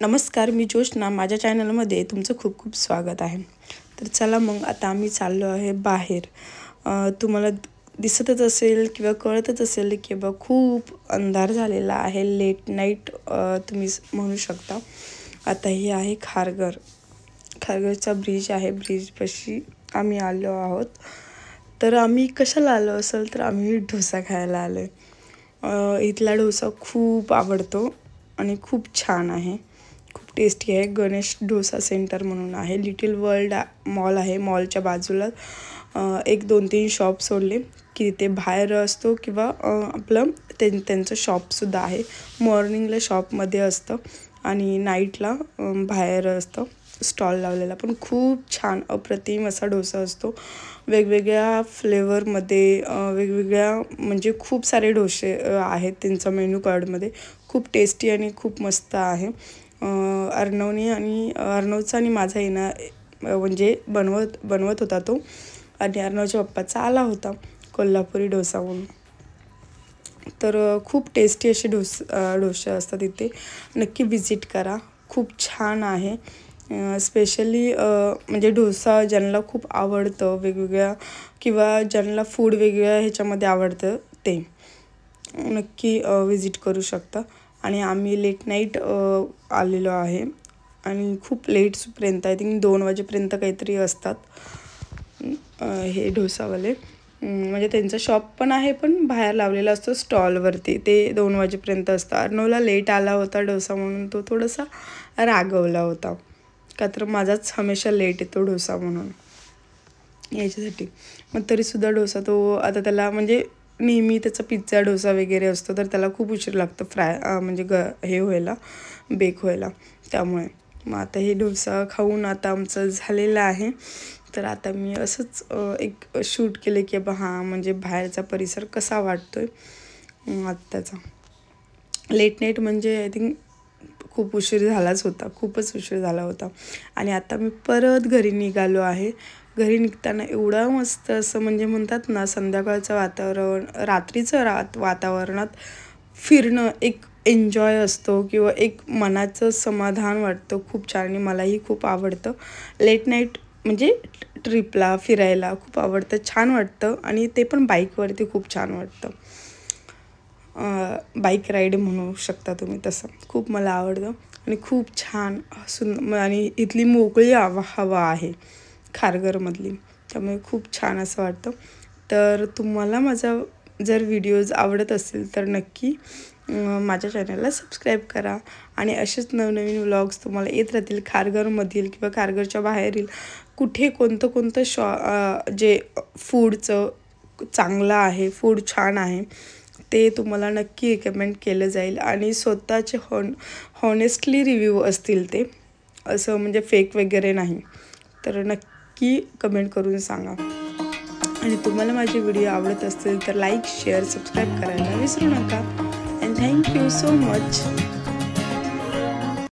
नमस्कार, मी जोशना. माझ्या चॅनलमध्ये तुमचं खूप खूप स्वागत आहे. तर चला मग आता आम्ही चाललो आहे बाहेर. तुम्हाला दिसतच असेल किंवा कळतच असेल की खूप अंधार झालेला आहे. लेट नाईट तुम्ही म्हणू शकता. आता हे आहे खारघरचा ब्रिज आहे. ब्रिजपाशी आम्ही आलो आहोत. तर आम्ही कशाला आलो असेल तर आम्ही डोसा खायला आलो आहे. इथला डोसा खूप आवडतो आणि खूप छान आहे, खूप टेस्टी आहे. गणेश डोसा सेंटर म्हणून आहे. लिटिल वर्ल्ड मॉल आहे. मॉलच्या बाजूला 1-2-3 शॉप सोडले की तिथे बाहेर असतो किंवा आपलं त्यांचं शॉपसुद्धा आहे. मॉर्निंगला शॉपमध्ये असतं आणि नाईटला बाहेर असतं स्टॉल लावलेला. पण खूप छान अप्रतिम असा डोसा असतो. वेगवेगळ्या फ्लेवरमध्ये वेगवेगळ्या म्हणजे खूप सारे डोसे आहेत त्यांचा मेनू कार्डमध्ये. खूप टेस्टी आणि खूप मस्त आहे. अर्णवचा आणि माझा म्हणजे बनवत होता तो, आणि अर्णवच्या पप्पाचा आला होता कोल्हापुरी डोसा म्हणून. तर खूप टेस्टी असे डोसे असतात इथे. नक्की विजिट करा. खूप छान आहे. स्पेशली म्हणजे डोसा ज्यांना खूप आवडतं वेगवेगळ्या किंवा ज्यांना फूड वेगवेगळ्या ह्याच्यामध्ये आवडतं ते नक्की विजिट करू शकता. आणि आम्ही लेट नाईट आलेलो आहे आणि खूप लेट्सपर्यंत आय थिंक 2 वाजेपर्यंत काहीतरी असतात हे डोसावाले. म्हणजे त्यांचं शॉप पण आहे, पण बाहेर लावलेला असतो स्टॉलवरती. ते 2 वाजेपर्यंत असतं. अर्णवला लेट आला होता डोसा म्हणून तो थोडासा रागवला होता, का तर माझाच हमेशा लेट येतो डोसा म्हणून याच्यासाठी. मग तरीसुद्धा डोसा तो आता त्याला म्हणजे नेहमी त्याचा पिझ्झा डोसा वगैरे असतो तर त्याला खूप उशीर लागतो म्हणजे हे व्हायला, बेक व्हायला. त्यामुळे मग आता हे डोसा खाऊन आता आमचं झालेलं आहे. तर आता मी असंच एक शूट केले की म्हणजे बाहेरचा परिसर कसा वाटतोय आत्ताचा. लेट नाईट म्हणजे आय थिंक खूप उशीर झालाच होता, खूपच उशीर झाला होता. आणि आता मी परत घरी निघालो आहे. घरी निघताना एवढं मस्त असं म्हणजे म्हणतात ना, संध्याकाळचं वातावरण, रात्रीचं वातावरणात फिरणं एक एन्जॉय असतो किंवा एक मनाचं समाधान वाटतं. खूप छान आणि मलाही खूप आवडतं. लेट नाईट म्हणजे ट्रिपला फिरायला खूप आवडतं, छान वाटतं. आणि ते पण बाईकवरती खूप छान वाटतं. बाईक राईड म्हणू शकता तुम्ही तसं. खूप मला आवडतं आणि खूप छान आणि इथली मोकळी हवा आहे खारघरमधली, त्यामुळे खूप छान असं वाटतं. तर तुम्हाला माझा जर व्हिडिओज आवडत असतील तर नक्की माझ्या चॅनलला सबस्क्राईब करा. आणि असेच नवनवीन व्लॉग्स तुम्हाला येत राहतील खारघरमधील किंवा खारघरच्या बाहेरील कुठे कोणतं जे फूडचं चांगलं आहे, फूड छान आहे ते तुम्हाला नक्की रेकमेंड केलं जाईल. आणि स्वतःचे हॉनेस्टली रिव्ह्यू असतील ते, असं म्हणजे फेक वगैरे नाही. तर नक्की कमेंट करून सांगा. आणि तुम्हाला माझे व्हिडिओ आवडत असतील तर लाईक, शेअर, सबस्क्राईब करायला विसरू नका. And thank you so much.